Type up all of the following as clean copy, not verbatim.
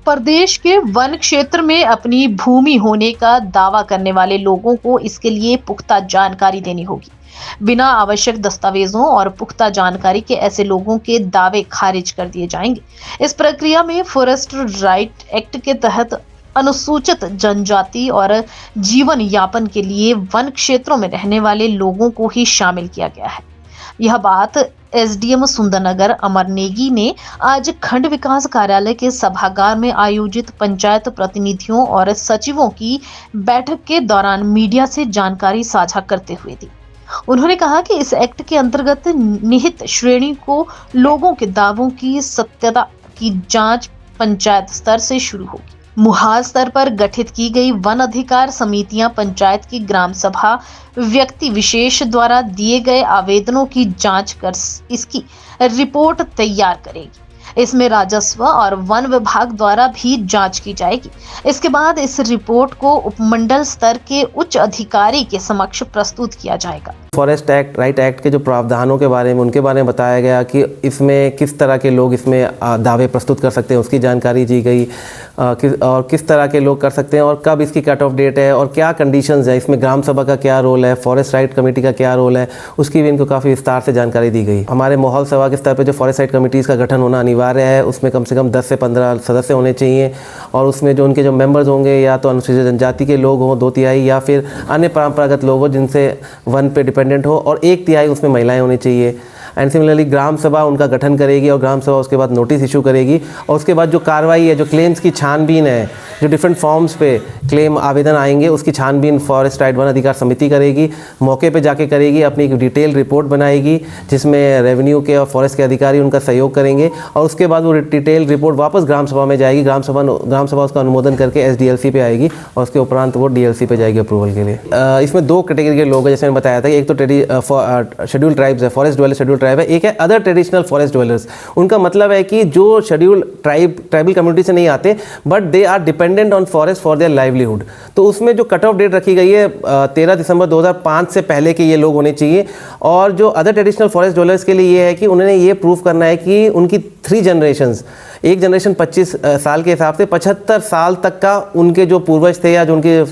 प्रदेश के वन क्षेत्र में अपनी भूमि होने का दावा करने वाले लोगों को इसके लिए पुख्ता जानकारी देनी होगी। बिना आवश्यक दस्तावेजों और पुख्ता जानकारी के ऐसे लोगों के दावे खारिज कर दिए जाएंगे। इस प्रक्रिया में फॉरेस्ट राइट एक्ट के तहत अनुसूचित जनजाति और जीवन यापन के लिए वन क्षेत्रों में रहने वाले लोगों को ही शामिल किया गया है। यह बात एसडीएम सुंदरनगर अमर नेगी ने आज खंड विकास कार्यालय के सभागार में आयोजित पंचायत प्रतिनिधियों और सचिवों की बैठक के दौरान मीडिया से जानकारी साझा करते हुए दी। उन्होंने कहा कि इस एक्ट के अंतर्गत निहित श्रेणी को लोगों के दावों की सत्यता की जांच पंचायत स्तर से शुरू होगी। मुहाज स्तर पर गठित की गई वन अधिकार समितियां पंचायत की ग्राम सभा व्यक्ति विशेष द्वारा दिए गए आवेदनों की जांच कर इसकी रिपोर्ट तैयार करेगी। इसमें राजस्व और वन विभाग द्वारा भी जांच की जाएगी। इसके बाद इस रिपोर्ट को उपमंडल स्तर के उच्च अधिकारी के समक्ष प्रस्तुत किया जाएगा। फॉरेस्ट एक्ट राइट एक्ट के जो प्रावधानों के बारे में उनके बारे में बताया गया कि इसमें किस तरह के लोग इसमें दावे प्रस्तुत कर सकते हैं, उसकी जानकारी दी गई और किस तरह के लोग कर सकते हैं और कब इसकी कट ऑफ डेट है और क्या कंडीशंस है, इसमें ग्राम सभा का क्या रोल है, फॉरेस्ट राइट कमेटी का क्या रोल है, उसकी भी इनको काफ़ी विस्तार से जानकारी दी गई। हमारे माहौल सभा के स्तर पर जो फॉरेस्ट राइट कमेटीज़ का गठन होना अनिवार्य है, उसमें कम से कम 10 से 15 सदस्य होने चाहिए और उसमें जो उनके जो मेंबर्स होंगे या तो अनुसूचित जनजाति के लोग हों 2/3 या फिर अन्य परंपरागत लोग हों जिनसे वन पे डिपेंडेंट हो और 1/3 उसमें महिलाएं होनी चाहिए। एंड सिमिलरली ग्राम सभा उनका गठन करेगी और ग्राम सभा उसके बाद नोटिस इशू करेगी और उसके बाद जो कार्रवाई है, जो क्लेम्स की छानबीन है, जो डिफरेंट फॉर्म्स पे क्लेम आवेदन आएंगे उसकी छानबीन फॉरेस्ट राइट वन अधिकार समिति करेगी, मौके पे जाके करेगी, अपनी एक डिटेल रिपोर्ट बनाएगी जिसमें रेवेन्यू के और फॉरेस्ट के अधिकारी उनका सहयोग करेंगे और उसके बाद वो डिटेल रिपोर्ट वापस ग्राम सभा में जाएगी। ग्राम सभा उसका अनुमोदन करके SDLC पे आएगी और उसके उपरांत वो DLC पे जाएगी अप्रूवल के लिए। इसमें 2 कैटेगरी के लोग हैं, जैसे मैंने बताया था कि एक तो शेड्यूल ट्राइब्स है, फॉरेस्ट ड्वेलर शेड्यूल ट्राइब है, एक है अदर ट्रेडिशनल फॉरेस्ट ड्वेलर्स। उनका मतलब है कि जो शेड्यूल ट्राइबल कम्युनिटी से नहीं आते but they are dependent on forest for their livelihood. तो उसमें जो कट ऑफ डेट रखी गई है 13 दिसंबर 2005 से पहले के ये लोग होने चाहिए। और जो अदर ट्रेडिशनल फॉरेस्ट ड्वेलर्स के लिए ये है कि उन्होंने ये प्रूव करना है कि उनकी 3 जनरेशंस, एक जनरेशन 25 साल के हिसाब से 75 साल तक का उनके जो पूर्वज थे या जो उनके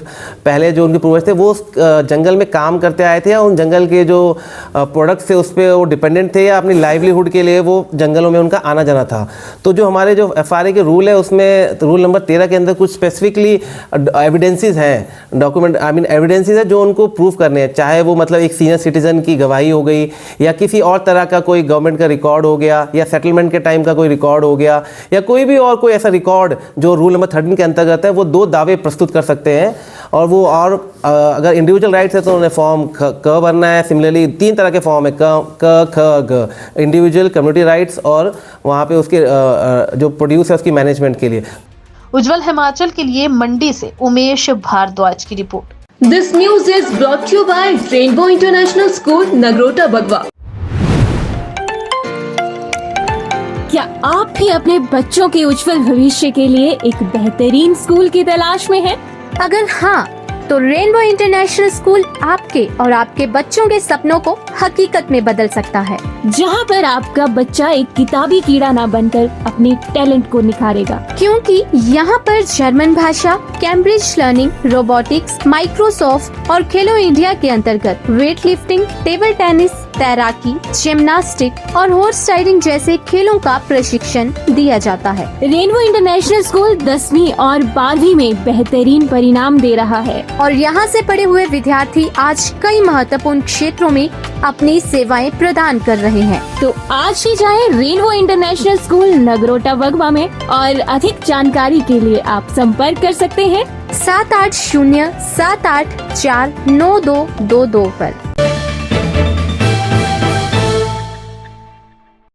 पहले जो उनके पूर्वज थे वो जंगल में काम करते आए थे या उन जंगल के जो प्रोडक्ट्स थे उस पर वो डिपेंडेंट थे या अपनी लाइवलीहुड के लिए वो जंगलों में उनका आना जाना था। तो जो हमारे जो FRA के रूल है उसमें रूल नंबर 13 के अंदर कुछ स्पेसिफिकली एविडेंसेस हैं, डॉक्यूमेंट एविडेंसेस है जो उनको प्रूव करने हैं, चाहे वो मतलब एक सीनियर सिटीजन की गवाही हो गई या किसी और तरह का कोई गवर्नमेंट का रिकॉर्ड हो गया या सेटलमेंट के टाइम का कोई रिकॉर्ड हो गया या कोई भी और कोई ऐसा रिकॉर्ड जो रूल नंबर 13 के अंतर्गत है। वो 2 दावे प्रस्तुत कर सकते हैं और वो और अगर इंडिविजुअल राइट्स है तो उन्हें फॉर्म क भरना है। सिमिलरली 3 तरह के फॉर्म है, क ख ग, इंडिविजुअल, कम्युनिटी राइट्स और वहाँ पे उसके जो प्रोड्यूस है उसकी मैनेजमेंट के लिए। उज्जवल हिमाचल के लिए मंडी से उमेश भारद्वाज की रिपोर्ट। This news is brought you by rainbow international school Nagrota Bagwan. क्या आप भी अपने बच्चों के उज्जवल भविष्य के लिए एक बेहतरीन स्कूल की तलाश में हैं? अगर हाँ, तो रेनबो इंटरनेशनल स्कूल आपके और आपके बच्चों के सपनों को हकीकत में बदल सकता है, जहां पर आपका बच्चा एक किताबी कीड़ा ना बनकर अपने टैलेंट को निखारेगा। क्योंकि यहाँ पर जर्मन भाषा, कैम्ब्रिज लर्निंग, रोबोटिक्स, माइक्रोसॉफ्ट और खेलो इंडिया के अंतर्गत वेट लिफ्टिंग, टेबल टेनिस, तैराकी, जिम्नास्टिक और हॉर्स राइडिंग जैसे खेलों का प्रशिक्षण दिया जाता है। रेनबो इंटरनेशनल स्कूल 10वीं और 12वीं में बेहतरीन परिणाम दे रहा है और यहाँ से पढ़े हुए विद्यार्थी आज कई महत्वपूर्ण क्षेत्रों में अपनी सेवाएं प्रदान कर रहे हैं। तो आज ही जाएं रेनबो इंटरनेशनल स्कूल नगरोटा बगवा में और अधिक जानकारी के लिए आप संपर्क कर सकते हैं 78078492222 पर।